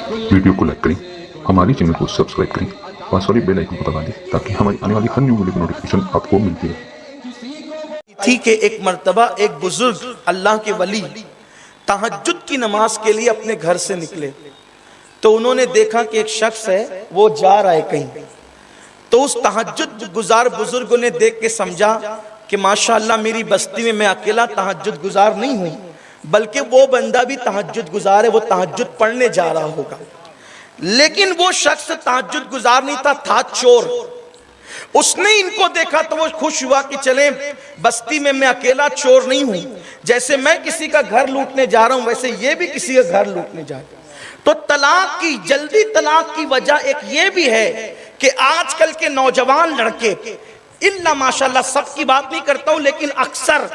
Video को like करें, हमारे चैनल को सब्सक्राइब करें, पास वाली बेल आइकन को दबा दें ताकि हमारी आने वाली हर न्यू वीडियो की नोटिफिकेशन आपको मिलती रहे। थी कि एक मर्तबा एक बुजुर्ग अल्लाह के वली तहज्जुद की नमाज के लिए अपने घर से निकले, तो उन्होंने देखा कि एक शख्स है वो जा रहा है कहीं। तो उस तहज्जुद गुजार बुजुर्ग ने देख के समझा कि माशाअल्लाह मेरी बस्ती में मैं अकेला तहज्जुद गुजार नहीं हूं, बल्कि वो बंदा भी तहज्जुद गुजार है, वो तहज्जुद पढ़ने जा रहा होगा। लेकिन वो शख्स तहज्जुद गुजार नहीं था, था चोर। उसने इनको देखा तो वो खुश हुआ कि चले बस्ती में मैं अकेला चोर नहीं हूं, जैसे मैं किसी का घर लूटने जा रहा हूं वैसे ये भी किसी का घर लूटने जा रहा है। तो तलाक की, जल्दी तलाक की वजह एक ये भी है कि आजकल के नौजवान लड़के, इल्ला माशाल्लाह सबकी बात नहीं करता हूं, लेकिन अक्सर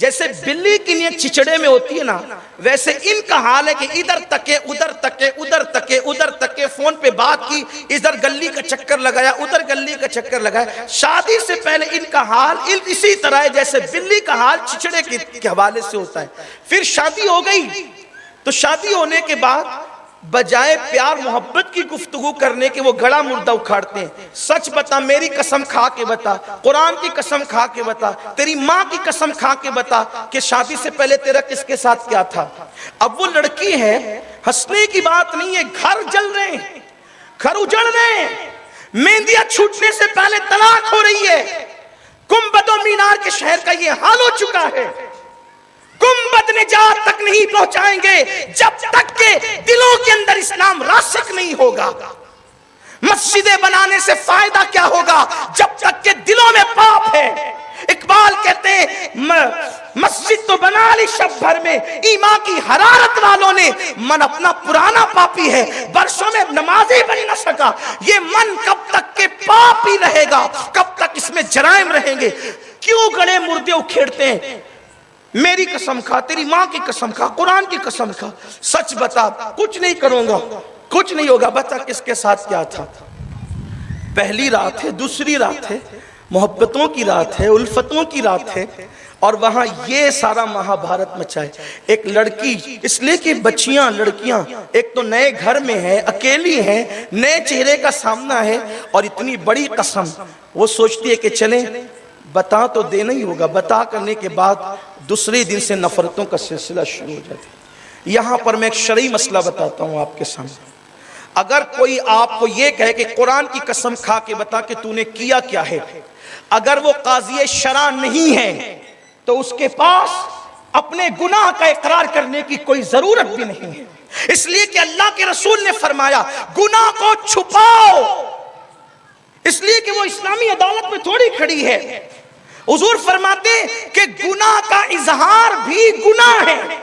जैसे बिल्ली की नीयत चिचड़े में होती है ना, वैसे इनका हाल है कि इधर तके उधर तके, उधर तके उधर तके, फोन पे बात की, इधर गली का चक्कर लगाया, उधर गली का चक्कर लगाया। शादी से पहले इनका हाल इसी तरह है जैसे बिल्ली का हाल चिचड़े के हवाले से होता है। फिर शादी हो गई, तो शादी होने के बाद बजाय प्यार मोहब्बत की गुफ्तगू करने के वो गड़ा मुर्दा उखाड़ते हैं। सच बता, मेरी कसम खा के बता, कुरान की कसम खा के बता, तेरी माँ की कसम खा के बता कि शादी से पहले तेरा किसके साथ क्या था। अब वो लड़की है, हंसने की बात नहीं है, घर जल रहे हैं, घर उजड़ रहे हैं, मेहंदियां छूटने से पहले तलाक हो रही है। गुंबदो मीनार के शहर का ये हाल हो चुका है। गुंबद निजात तक नहीं पहुंचाएंगे जब तक के दिलों के अंदर इस्लाम रासिक नहीं होगा। मस्जिदें बनाने से फायदा क्या होगा जब तक के दिलों में पाप है। इकबाल कहते हैं मस्जिद तो बना ली शब भर में, ईमान की हरारत वालों ने मन अपना पुराना पापी है, बरसों में नमाज़ी बन न सका। ये मन कब तक के पाप ही रहेगा, कब तक इसमें जराइम रहेंगे। क्यों गड़े मुर्दे उखेड़ते हैं। मेरी कसम खा, तेरी माँ की कसम खा, कुरान की कसम खा, सच बता, कुछ नहीं करूंगा, कुछ नहीं होगा, बता किसके साथ क्या था। पहली रात है, दूसरी रात है, मोहब्बतों की रात है, उल्फतों की रात है, और वहां ये सारा महाभारत मचा है। एक लड़की, इसलिए कि बच्चियां, लड़कियां एक तो नए घर में है, अकेली है, नए चेहरे का सामना है, और इतनी बड़ी कसम वो सोचती है कि चले बता तो देना ही होगा। बता करने के बाद दूसरे दिन से नफरतों का सिलसिला शुरू हो जाता है। यहां पर मैं एक शरई मसला बताता हूं आपके सामने। अगर कोई आपको यह कहे कि कुरान की कसम खा के बता कि तूने किया क्या है, अगर वो काज़ी शरा नहीं है तो उसके पास अपने गुनाह का इकरार करने की कोई जरूरत भी नहीं है। इसलिए कि अल्लाह के रसूल ने फरमाया गुनाह को छुपाओ, इसलिए कि वो इस्लामी अदालत में थोड़ी खड़ी है। हुजूर फरमाते कि गुनाह का इजहार भी गुनाह है।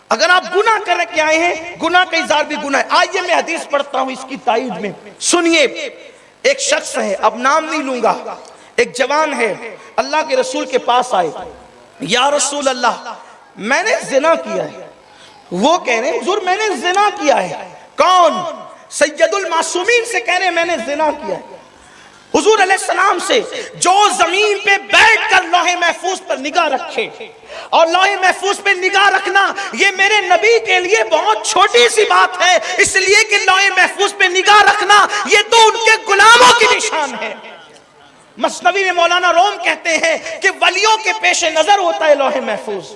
अगर आप गुनाह करके आए हैं, गुनाह का इजहार भी गुनाह है। आइए मैं हदीस पढ़ता हूं इसकी ताईद में, सुनिए। एक शख्स है, अब नाम नहीं लूंगा, एक जवान है, अल्लाह के रसूल के पास आए, या रसूल अल्लाह मैंने जिना किया है। वो कह रहे हैं हुजूर मैंने जिना किया है। कौन? सैयदुल मासूमीन से कह रहे हैं मैंने जिना किया है। हुजूर अलैहिस्सलाम से, जो जमीन पे बैठकर लौहे महफूज पर निगाह रखे, और लौहे महफूज पे निगाह रखना ये मेरे नबी के लिए बहुत छोटी सी बात है, इसलिए कि लौहे महफूज पे निगाह रखना ये तो उनके गुलामों की निशान है। मसनवी में मौलाना रोम कहते हैं कि वलियों के पेशे नजर होता है लौहे महफूज,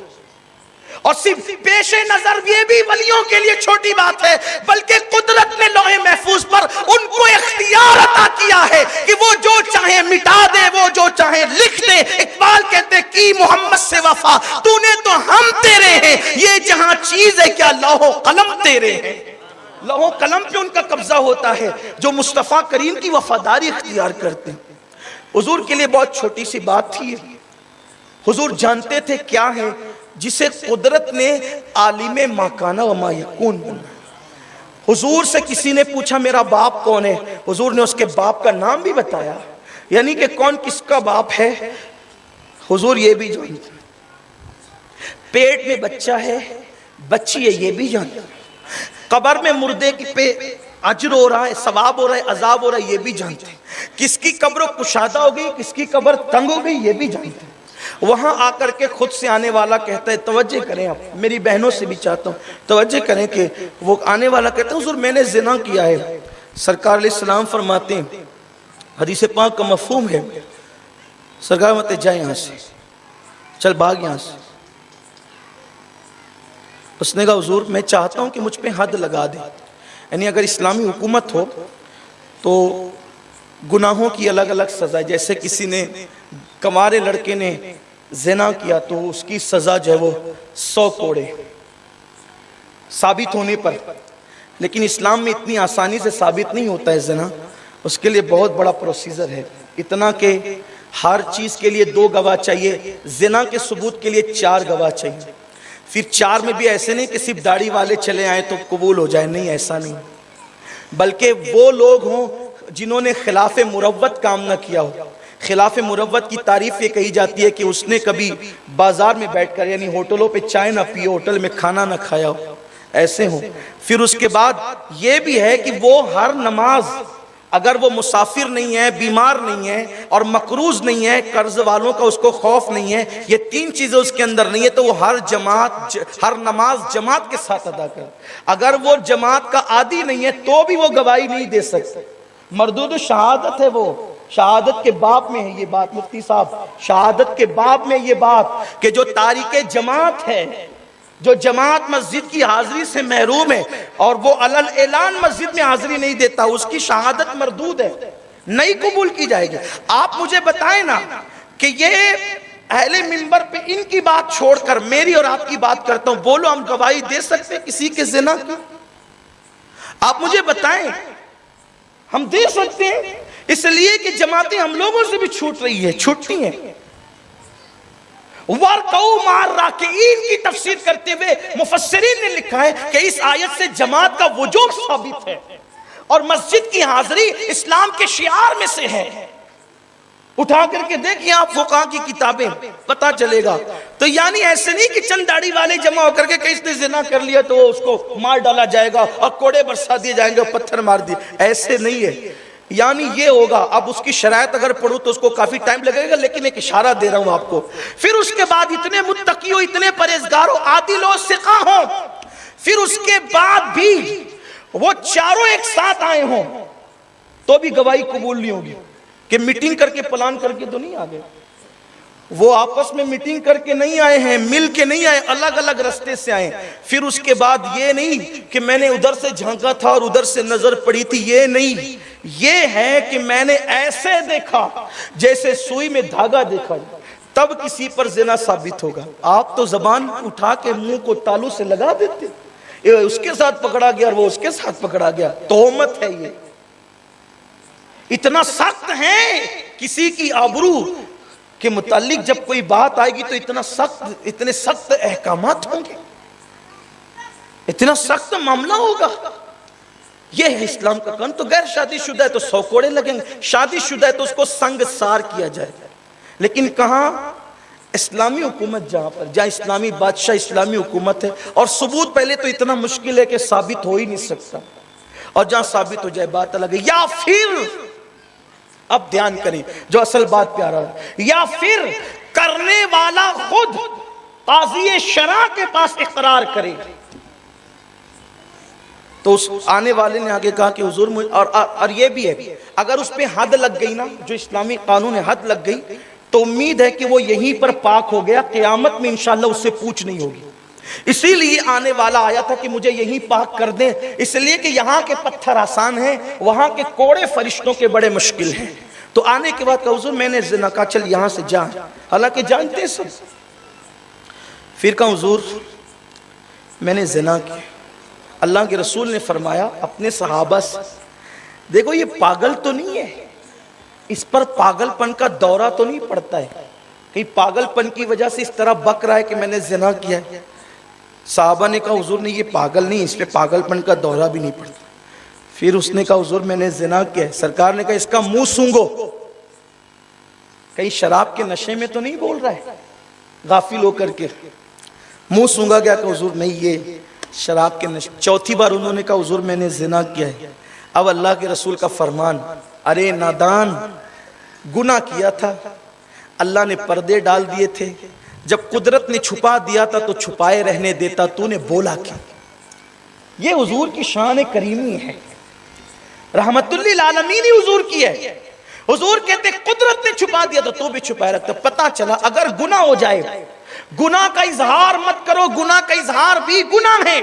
और सिर्फ पेशे नजर ये भी वलियों के लिए छोटी बात है, बल्कि कुदरत ने लौहे महफूज पर उनको इख्तियार अता किया है कि वो जो चाहे मिटा दे, वो जो चाहे लिख दे। इकबाल कहते कि मोहम्मद से वफा तूने तो हम तेरे हैं, ये जहां चीज है क्या लौहो कलम तेरे हैं। लौहो कलम पे उनका कब्जा होता है जो मुस्तफा करीम की वफादारी इख्तियार करते हैं। हुजूर के लिए बहुत छोटी सी बात थी। हुजूर जानते थे क्या है जिसे कुदरत ने आलिमे माकाना व मा यकून बोला। हुजूर से किसी ने पूछा मेरा बाप कौन है, हुजूर ने उसके बाप का नाम भी बताया, यानी कि कौन किसका बाप है हुजूर ये भी जानते। पेट में बच्चा है, बच्ची है, ये भी जानते। कब्र में मुर्दे की पे अजर हो रहा है, सवाब हो रहा है, अजाब हो रहा है, ये भी जानते। किसकी कब्र कुशादा हो गई, किसकी कब्र तंग हो गई, ये भी जानते। वहां आकर के खुद से आने वाला कहता है, तवज्जो करें आप, मेरी बहनों से भी चाहता हूँ तवज्जो करें कि वो आने वाला कहता है हुजूर मैंने जिना किया है। सरकार अलैहिस्सलाम फरमाते हैं, हदीस पाक का मफहूम है, सरकार मत जा यहाँ से, चल भाग यहाँ से। उसने कहा हुजूर मैं चाहता हूँ कि मुझ पे हद लगा दे, यानी अगर इस्लामी हुकूमत हो तो गुनाहों की अलग अलग सज़ा, जैसे किसी ने कमारे लड़के ने ज़िना किया तो उसकी सज़ा जो है वो 100 कोड़े साबित होने पर। लेकिन इस्लाम में इतनी आसानी से साबित नहीं होता है ज़िना, उसके लिए बहुत बड़ा प्रोसीजर है, इतना कि हर चीज़ के लिए 2 गवाह चाहिए, ज़िना के सबूत के लिए 4 गवाह चाहिए। फिर 4 में भी ऐसे नहीं कि सिर्फ दाढ़ी वाले चले आए तो कबूल हो जाए, नहीं ऐसा नहीं, बल्कि वो लोग हों जिन्होंने खिलाफ मुरव्वत काम ना किया हो। खिलाफ मुरव्वत की तारीफ ये कही जाती है कि उसने कभी बाजार में बैठकर यानी होटलों पे चाय ना पियो, होटल में खाना ना खाया हो, ऐसे हो। फिर उसके बाद ये भी है कि वो हर नमाज, अगर वो मुसाफिर नहीं है, बीमार नहीं है और मकरूज नहीं है, कर्ज वालों का उसको खौफ नहीं है, ये 3 चीजें उसके अंदर नहीं है, तो वो हर नमाज जमात के साथ अदा कर। अगर वो जमात का आदी नहीं है तो भी वो गवाही नहीं दे सकते, मरदूद शहादत है, वो शहादत के बाब में है ये बात, मुफ्ती साहब शहादत के बाब में ये बात कि जो तारिक जमात है, जो जमात मस्जिद की हाजिरी से महरूम है और वो अलल ऐलान मस्जिद में हाजिरी नहीं देता, उसकी शहादत मरदूद है, नहीं कबूल की जाएगी। आप मुझे बताएं ना कि ये अहले मिंबर पे इनकी बात छोड़कर मेरी और आपकी बात करता हूं, बोलो हम गवाही दे सकते हैं किसी के ज़िना की? आप मुझे बताएं, हम दे सकते हैं? इसलिए कि जमातें हम लोगों से भी छूट रही है, छूटती हैं। वरकऊ मार राकिईन की तफसीर करते हुए मुफस्सिरीन ने लिखा है कि इस आयत से जमात का वजूब साबित है और मस्जिद की हाजिरी इस्लाम के शियार में से है। उठा करके देखिए आप फुक़हा की किताबें, पता चलेगा। तो यानी ऐसे नहीं कि चंद दाढ़ी वाले जमा होकर के कहीं से जिना कर लिया तो उसको मार डाला जाएगा और कोड़े बरसा दिए जाएंगे, पत्थर मार दिए, ऐसे नहीं है। यानी ये होगा, अब उसकी शरायत अगर पढ़ूं तो उसको काफी टाइम लगेगा, लेकिन एक इशारा दे रहा हूं आपको। फिर उसके बाद इतने मुत्तकी हो, इतने परहेजगार हो, आदिल हो, सिका हो, फिर उसके बाद भी वो चारों एक साथ आए हों तो भी गवाही कबूल नहीं होगी। कि मीटिंग करके प्लान करके तो नहीं आ गए, वो आपस में मीटिंग करके नहीं आए हैं, मिल के नहीं आए, अलग अलग रास्ते से आए। फिर उसके बाद ये नहीं कि मैंने उधर से झांका था और उधर से नजर पड़ी थी, ये नहीं, ये है कि मैंने ऐसे देखा जैसे सुई में धागा देखा, तब किसी पर ज़िना साबित होगा। आप तो जबान उठा के मुंह को तालू से लगा देते, ये उसके साथ पकड़ा गया और वो उसके साथ पकड़ा गया, तोहमत है ये। इतना सख्त है किसी की आबरू के मुतालिक जब कोई बात आएगी तो इतने सख्त अहकामात होंगे, इतना सख्त मामला होगा। यह है इस्लाम का कानून। तो गैर शादीशुदा है तो 100 कोड़े लगेंगे, शादीशुदा है तो उसको संगसार किया जाएगा। लेकिन कहाँ? इस्लामी हुकूमत, जहाँ इस्लामी बादशाह, इस्लामी हुकूमत है और सबूत पहले तो इतना मुश्किल है कि साबित हो ही नहीं सकता, और जहाँ साबित हो जाए बात अलग है। या फिर अब ध्यान करें जो असल बात पे आ रहा है, या फिर करने वाला खुद काज़ी शरा के पास इकरार करे। तो उस आने वाले ने आगे कहा कि हुजूर मुझे, और ये भी है अगर उस पे हद लग गई ना, जो इस्लामी कानून है, हद लग गई तो उम्मीद है कि वो यहीं पर पाक हो गया, क़यामत में इंशाअल्लाह उससे पूछ नहीं होगी। इसीलिए आने वाला आया था कि मुझे यहीं पाक कर दें, इसलिए कि यहाँ के पत्थर आसान हैं, वहाँ के कोड़े फरिश्तों के बड़े मुश्किल हैं। तो आने के बाद कहा हुजूर मैंने ज़िना कहा, चल यहाँ से जा, हालांकि जानते सब। फिर कहा हुजूर मैंने ज़िना किया। अल्लाह के रसूल ने फरमाया अपने सहाबा से, देखो ये पागल तो नहीं है, इस पर पागलपन का दौरा तो नहीं पड़ता है, कहीं पागलपन की वजह से इस तरह बक रहा है कि मैंने ज़िना किया है। साहबा ने कहा हुजूर नहीं, ये पागल नहीं, इस पे पागलपन का दौरा भी नहीं पड़ता। फिर उसने कहा हुजूर मैंने ज़िना किया है। सरकार ने कहा इसका मुंह सूंघो, कहीं शराब के नशे में तो नहीं बोल रहा है, गाफिल होकर के। मुंह सूंघा गया, कहा हुजूर नहीं ये शराब के नशे। चौथी बार उन्होंने कहा हुजूर मैंने ज़िना किया है। अब अल्लाह के रसूल का फरमान, अरे नादान, गुनाह किया था, अल्लाह ने पर्दे डाल दिए थे, जब कुदरत ने छुपा दिया था तो छुपाए रहने देता, तूने बोला क्या। ये हुजूर की शान करीमी है, रहमतुल्लिल आलमीन ही हुजूर की है। हुजूर कहते कुदरत ने छुपा दिया तो तू भी छुपाए रखता। पता चला अगर गुनाह हो जाए, गुनाह का इजहार मत करो, गुनाह का इजहार भी गुनाह है।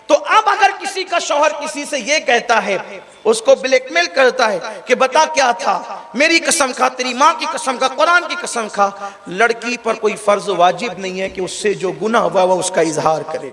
तो अब अगर किसी का शौहर किसी से ये कहता है, उसको ब्लैकमेल करता है कि बता क्या था, मेरी कसम खा, तेरी माँ की कसम खा, कुरान की कसम खा, लड़की पर कोई फर्ज वाजिब नहीं है कि उससे जो गुनाह हुआ वह उसका इजहार करे।